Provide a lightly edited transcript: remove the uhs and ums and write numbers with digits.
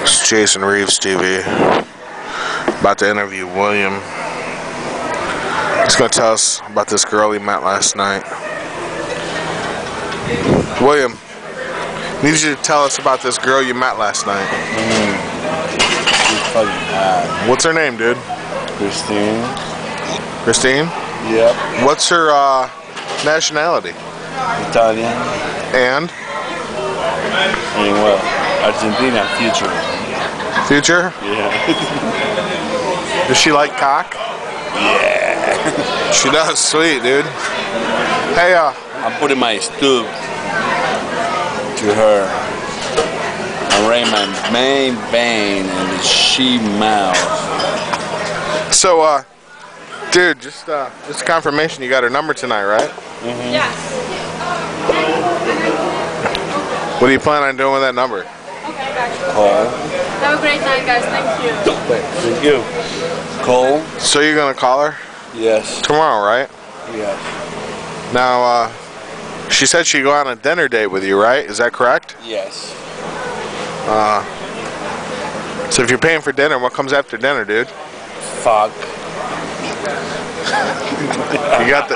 It's Jason Reeves TV. About to interview William. He's going to tell us about this girl he met last night. William, I need you to tell us about this girl you met last night. She's fucking hot. What's her name, dude? Christine. Christine? Yep. What's her nationality? Italian. And? And well, Argentina, future. Future? Yeah. Does she like cock? Yeah. She does. Sweet, dude. Hey, I'm putting my stoop to her. I'm writing my main vein in the she mouth. So, dude, just confirmation you got her number tonight, right? Mm-hmm. Yes. What do you plan on doing with that number? Okay, gotcha. Call. Have a great night, guys. Thank you. Thank you. Call. So you're gonna call her Yes. tomorrow, right? Yes. Now, she said she'd go on a dinner date with you, right? Is that correct? Yes. So if you're paying for dinner, what comes after dinner, dude? Fuck. You got the